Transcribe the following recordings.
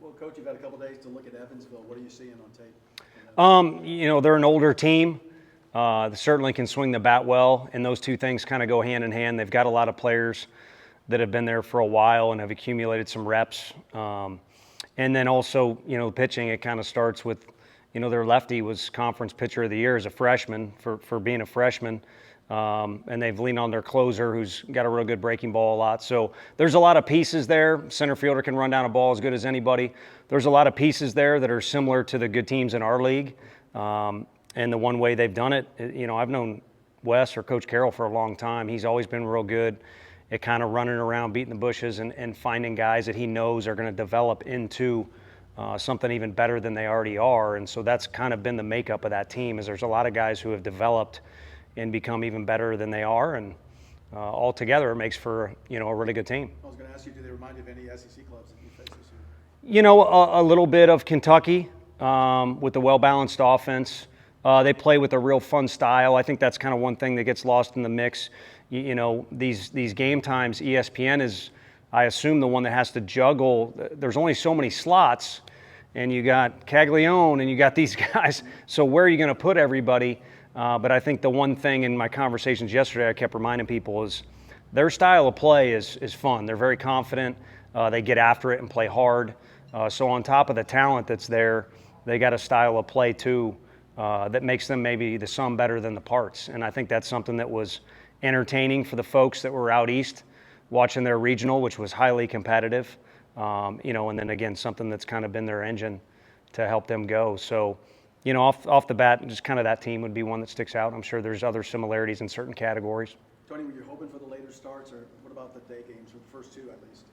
Well, Coach, you've had a couple days to look at Evansville. What are you seeing on tape? They're an older team. They certainly can swing the bat well, and those two things kind of go hand in hand. They've got a lot of players that have been there for a while and have accumulated some reps. And then also, pitching, it kind of starts with, their lefty was conference pitcher of the year as a freshman for being a freshman. And they've leaned on their closer who's got a real good breaking ball a lot. So there's a lot of pieces there. Center fielder can run down a ball as good as anybody. There's a lot of pieces there that are similar to the good teams in our league. And the one way they've done it, I've known Wes or Coach Carroll for a long time. He's always been real good at kind of running around, beating the bushes, and finding guys that he knows are going to develop into something even better than they already are. And so that's kind of been the makeup of that team, is there's a lot of guys who have developed and become even better than they are. And all together, it makes for, a really good team. I was going to ask you, do they remind you of any SEC clubs that you face this year? A little bit of Kentucky with the well-balanced offense. They play with a real fun style. I think that's kind of one thing that gets lost in the mix. These game times, ESPN is, I assume, the one that has to juggle. There's only so many slots, and you got Caglione, and you got these guys. So where are you going to put everybody? But I think the one thing in my conversations yesterday I kept reminding people is their style of play is fun. They're very confident. They get after it and play hard. So on top of the talent that's there, they got a style of play too that makes them maybe the sum better than the parts. And I think that's something that was entertaining for the folks that were out east watching their regional, which was highly competitive. And then again, something that's kind of been their engine to help them go. So, off the bat, just kind of that team would be one that sticks out. I'm sure there's other similarities in certain categories. Tony, were you hoping for the later starts, or what about the day games, or the first two at least?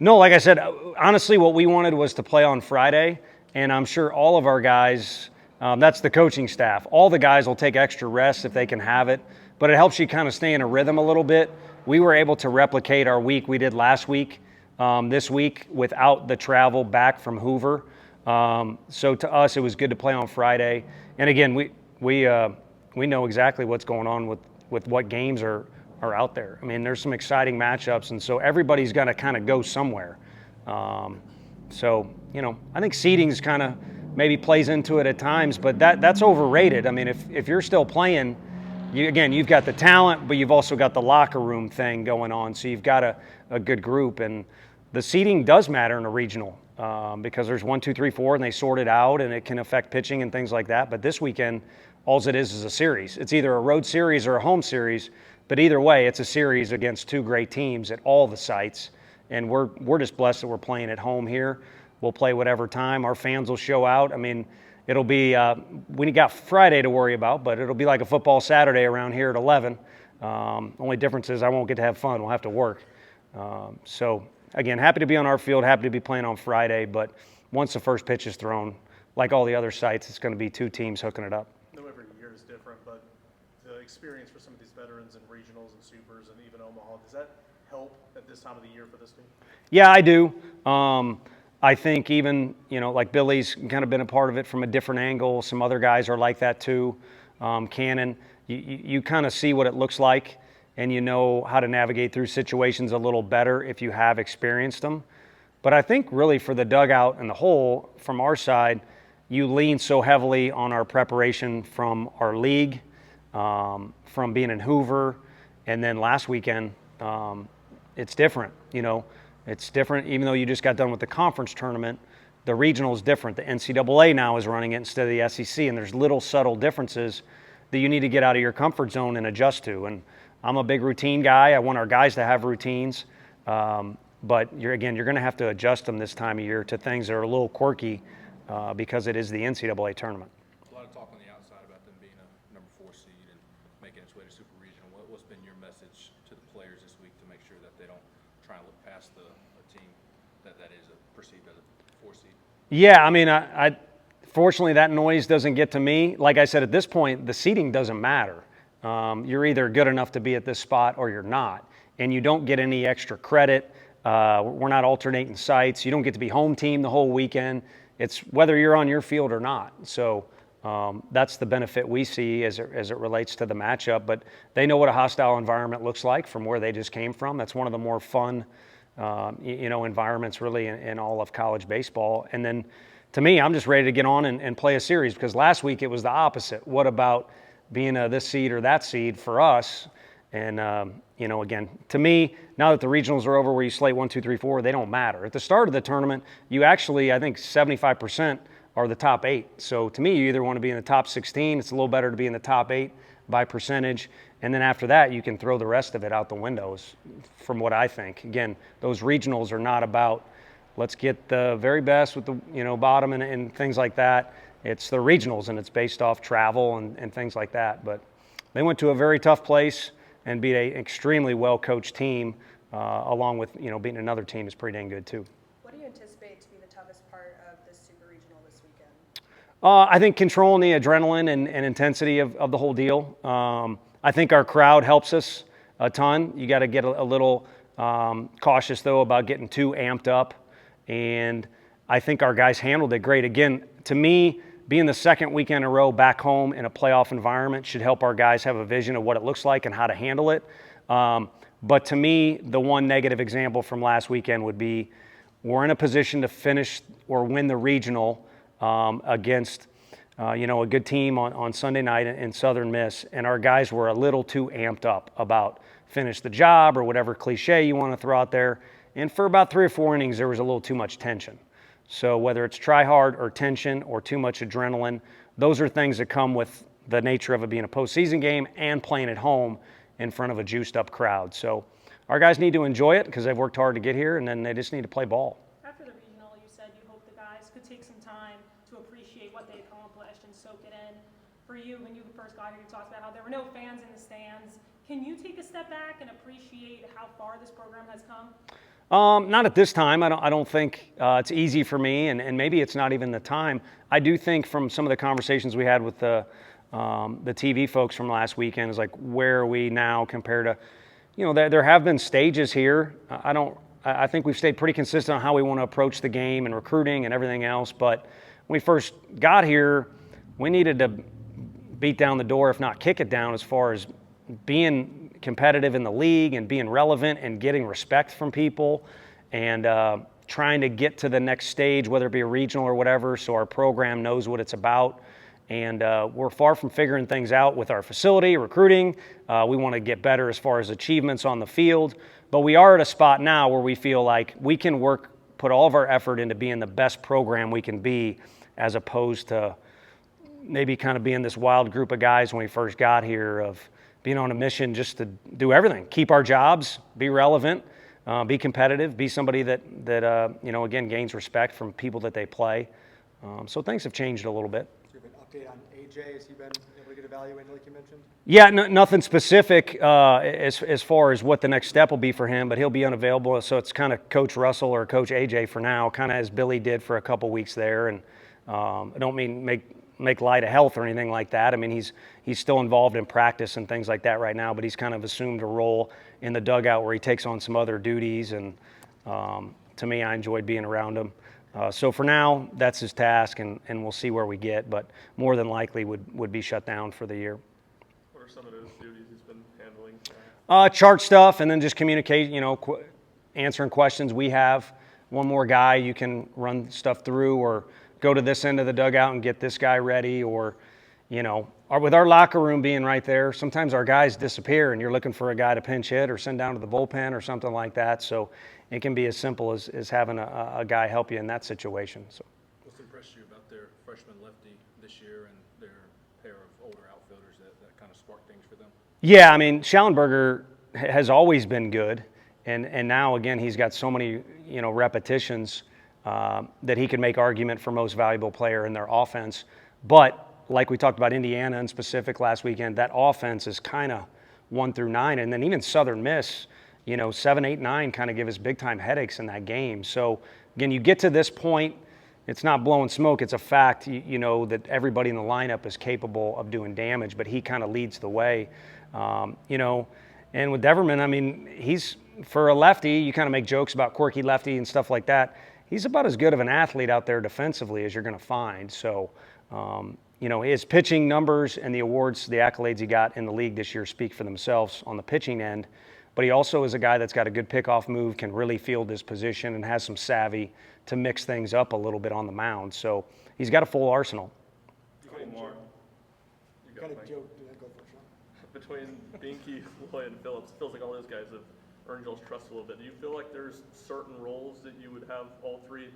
No, like I said, honestly, what we wanted was to play on Friday, and I'm sure all of our guys, that's the coaching staff, all the guys will take extra rest if they can have it, but it helps you kind of stay in a rhythm a little bit. We were able to replicate our week we did last week, this week, without the travel back from Hoover. So to us, it was good to play on Friday. And again, we know exactly what's going on with what games are out there. I mean, there's some exciting matchups, and so everybody's got to kind of go somewhere. So I think seeding's kind of maybe plays into it at times, but that's overrated. I mean, if you're still playing, you've got the talent, but you've also got the locker room thing going on. So you've got a good group, and the seeding does matter in a regional. Because there's 1, 2, 3, 4, and they sort it out, and it can affect pitching and things like that. But this weekend, all it is a series. It's either a road series or a home series, but either way, it's a series against two great teams at all the sites. And we're just blessed that we're playing at home here. We'll play whatever time. Our fans will show out. I mean, it'll be we got Friday to worry about, but it'll be like a football Saturday around here at 11. Only difference is I won't get to have fun. We'll have to work. So. Again, happy to be on our field, happy to be playing on Friday, but once the first pitch is thrown, like all the other sites, it's going to be two teams hooking it up. No, every year is different, but the experience for some of these veterans and regionals and supers and even Omaha, does that help at this time of the year for this team? Yeah, I do. I think even, like Billy's kind of been a part of it from a different angle. Some other guys are like that too. Cannon, you kind of see what it looks like, and you know how to navigate through situations a little better if you have experienced them. But I think really for the dugout and the whole, from our side, you lean so heavily on our preparation from our league, from being in Hoover, and then last weekend, it's different. It's different. Even though you just got done with the conference tournament, the regional is different. The NCAA now is running it instead of the SEC, and there's little subtle differences that you need to get out of your comfort zone and adjust to. And I'm a big routine guy. I want our guys to have routines. But you're going to have to adjust them this time of year to things that are a little quirky because it is the NCAA tournament. A lot of talk on the outside about them being a number 4 seed and making its way to Super Regional. What's been your message to the players this week to make sure that they don't try and look past a team that is perceived as a 4 seed? Yeah, I mean, I fortunately that noise doesn't get to me. Like I said, at this point, the seeding doesn't matter. You're either good enough to be at this spot or you're not. And you don't get any extra credit. We're not alternating sites. You don't get to be home team the whole weekend. It's whether you're on your field or not. So that's the benefit we see as it relates to the matchup. But they know what a hostile environment looks like from where they just came from. That's one of the more fun environments really in all of college baseball. And then to me, I'm just ready to get on and play a series, because last week it was the opposite. What about being this seed or that seed for us? And, again, to me, now that the regionals are over where you slate 1, 2, 3, 4, they don't matter. At the start of the tournament, you actually, I think 75% are the top 8. So to me, you either want to be in the top 16. It's a little better to be in the top 8 by percentage. And then after that, you can throw the rest of it out the windows, from what I think. Again, those regionals are not about let's get the very best with the bottom and things like that. It's the regionals, and it's based off travel and things like that. But they went to a very tough place and beat an extremely well-coached team, along with beating another team is pretty dang good too. What do you anticipate to be the toughest part of this super regional this weekend? I think controlling the adrenaline and intensity of the whole deal. I think our crowd helps us a ton. You got to get a little cautious, though, about getting too amped up. And I think our guys handled it great. Again, to me, being the second weekend in a row back home in a playoff environment should help our guys have a vision of what it looks like and how to handle it. But to me, the one negative example from last weekend would be we're in a position to finish or win the regional against a good team on Sunday night in Southern Miss, and our guys were a little too amped up about finish the job or whatever cliche you want to throw out there. And for about 3 or 4 innings, there was a little too much tension. So whether it's try hard or tension or too much adrenaline, those are things that come with the nature of it being a postseason game and playing at home in front of a juiced up crowd. So our guys need to enjoy it because they've worked hard to get here, and then they just need to play ball. After the regional, you said you hope the guys could take some time to appreciate what they accomplished and soak it in. For you, when you first got here, you talked about how there were no fans in the stands. Can you take a step back and appreciate how far this program has come? Not at this time. I don't think it's easy for me, and maybe it's not even the time. I do think from some of the conversations we had with the TV folks from last weekend is like, where are we now compared to, there have been stages here. I think we've stayed pretty consistent on how we want to approach the game and recruiting and everything else. But when we first got here, we needed to beat down the door, if not kick it down, as far as being competitive in the league and being relevant and getting respect from people and trying to get to the next stage, whether it be a regional or whatever, so our program knows what it's about. And we're far from figuring things out with our facility, recruiting. We want to get better as far as achievements on the field. But we are at a spot now where we feel like we can put all of our effort into being the best program we can be, as opposed to maybe kind of being this wild group of guys when we first got here of being on a mission just to do everything, keep our jobs, be relevant, be competitive, be somebody that again, gains respect from people that they play. So things have changed a little bit. Do you have an update on AJ? Has he been able to get evaluated like you mentioned? Yeah, nothing specific as far as what the next step will be for him, but he'll be unavailable. So it's kind of Coach Russell or Coach AJ for now, kind of as Billy did for a couple weeks there. And I don't mean make light of health or anything like that. I mean, he's still involved in practice and things like that right now, but he's kind of assumed a role in the dugout where he takes on some other duties. And to me, I enjoyed being around him. So for now, that's his task, and we'll see where we get, but more than likely would be shut down for the year. What are some of those duties he's been handling? Chart stuff, and then just communicate, answering questions we have. One more guy you can run stuff through, or go to this end of the dugout and get this guy ready, or, with our locker room being right there, sometimes our guys disappear and you're looking for a guy to pinch hit or send down to the bullpen or something like that. So it can be as simple as having a guy help you in that situation. So. What's impressed you about their freshman lefty this year and their pair of older outfielders that kind of sparked things for them? Yeah, I mean, Schallenberger has always been good. And now, again, he's got so many, repetitions that he can make argument for most valuable player in their offense. But like we talked about Indiana in specific last weekend, that offense is kind of 1 through 9. And then even Southern Miss, 7, 8, 9 kind of give us big-time headaches in that game. So, again, you get to this point, it's not blowing smoke. It's a fact, that everybody in the lineup is capable of doing damage, but he kind of leads the way. And with Deverman, I mean, he's, for a lefty, you kind of make jokes about quirky lefty and stuff like that. He's about as good of an athlete out there defensively as you're going to find. So, his pitching numbers and the awards, the accolades he got in the league this year speak for themselves on the pitching end. but he also is a guy that's got a good pickoff move, can really field his position, and has some savvy to mix things up a little bit on the mound. So he's got a full arsenal. Between more. You Kind go, of Mike. joke, go for it, Sean. Between Binky, Loy, and Phillips, it feels like all those guys have earned y'all's trust a little bit. Do you feel like there's certain roles that you would have all three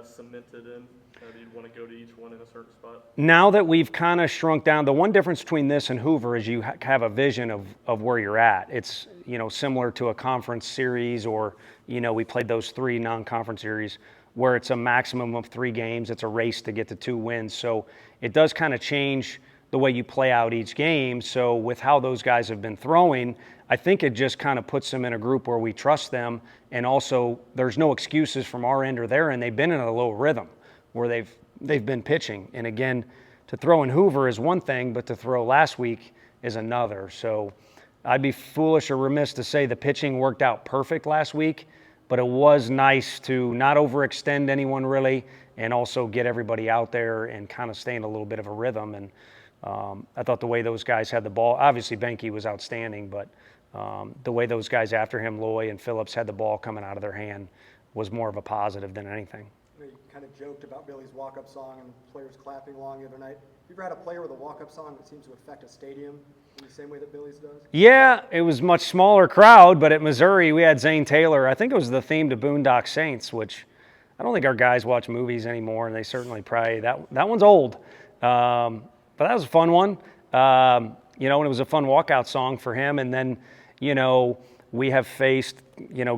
cemented in? That you'd want to go to each one in a certain spot? Now that we've kind of shrunk down, the one difference between this and Hoover is you have a vision of where you're at. It's, similar to a conference series, or, we played those 3 non-conference series where it's a maximum of 3 games. It's a race to get to 2 wins. So it does kind of change the way you play out each game. So with how those guys have been throwing, I think it just kind of puts them in a group where we trust them, and also there's no excuses from our end or their end. They've been in a low rhythm where they've been pitching. And again, to throw in Hoover is one thing, but to throw last week is another. So I'd be foolish or remiss to say the pitching worked out perfect last week, but it was nice to not overextend anyone really, and also get everybody out there and kind of stay in a little bit of a rhythm. And I thought the way those guys had the ball, obviously Benke was outstanding, but the way those guys after him, Loy and Phillips, had the ball coming out of their hand was more of a positive than anything. You kind of joked about Billy's walk-up song and players clapping along the other night. You ever had a player with a walk-up song that seems to affect a stadium in the same way that Billy's does? Yeah, it was much smaller crowd, but at Missouri we had Zane Taylor. I think it was the theme to Boondock Saints, which I don't think our guys watch movies anymore, and they certainly probably, that one's old. But that was a fun one. And it was a fun walkout song for him. And then, we have faced,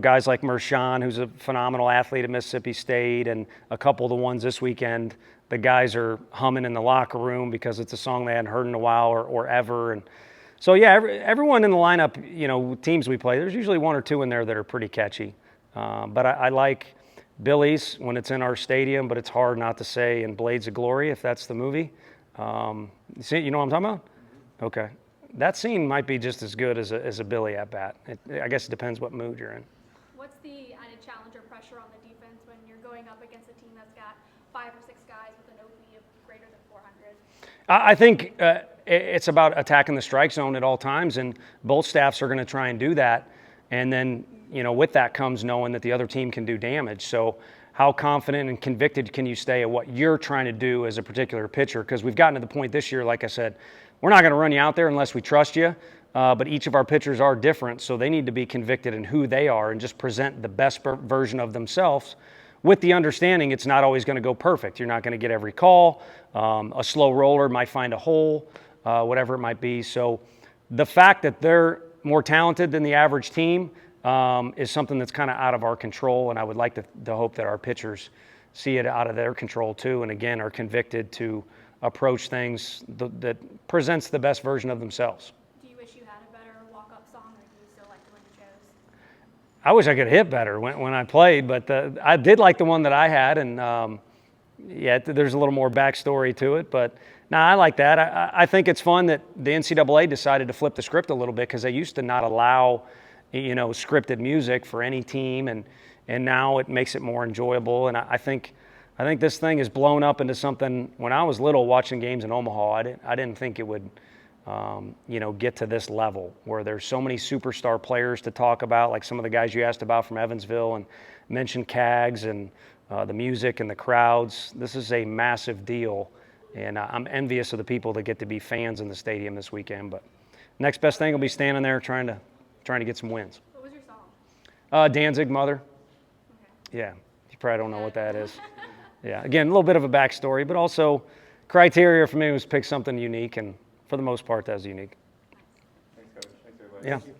guys like Mershon, who's a phenomenal athlete at Mississippi State, and a couple of the ones this weekend, the guys are humming in the locker room because it's a song they hadn't heard in a while or ever. And so, yeah, everyone in the lineup, teams we play, there's usually 1 or 2 in there that are pretty catchy. But I like Billy's when it's in our stadium, but it's hard not to say in Blades of Glory, if that's the movie. See, you know what I'm talking about? Okay. That scene might be just as good as a Billy at bat. I guess it depends what mood you're in. What's the added challenge or pressure on the defense when you're going up against a team that's got 5 or 6 guys with an OP of greater than 400? I think it's about attacking the strike zone at all times, and both staffs are going to try and do that. And then, with that comes knowing that the other team can do damage. So how confident and convicted can you stay at what you're trying to do as a particular pitcher? Because we've gotten to the point this year, like I said, we're not going to run you out there unless we trust you, but each of our pitchers are different, so they need to be convicted in who they are and just present the best version of themselves, with the understanding it's not always going to go perfect. You're not going to get every call. A slow roller might find a hole, whatever it might be. So the fact that they're more talented than the average team is something that's kind of out of our control, and I would like to hope that our pitchers see it out of their control too, and again are convicted to approach things that presents the best version of themselves. Do you wish you had a better walk-up song, or do you still like the one you chose? I wish I could hit better when I played, but I did like the one that I had, and there's a little more backstory to it, but no, I like that. I think it's fun that the NCAA decided to flip the script a little bit, because they used to not allow scripted music for any team, and now it makes it more enjoyable. And I think this thing has blown up into something. When I was little watching games in Omaha, I didn't think it would get to this level where there's so many superstar players to talk about, like some of the guys you asked about from Evansville and mentioned Cags, and the music and the crowds. This is a massive deal, and I'm envious of the people that get to be fans in the stadium this weekend. But next best thing will be standing there trying to get some wins. What was your song? Danzig, Mother. Okay. Yeah, you probably don't know what that is. Yeah, again, a little bit of a backstory, but also criteria for me was pick something unique, and for the most part, that was unique. Thanks, Coach. Thanks, everybody. Yeah.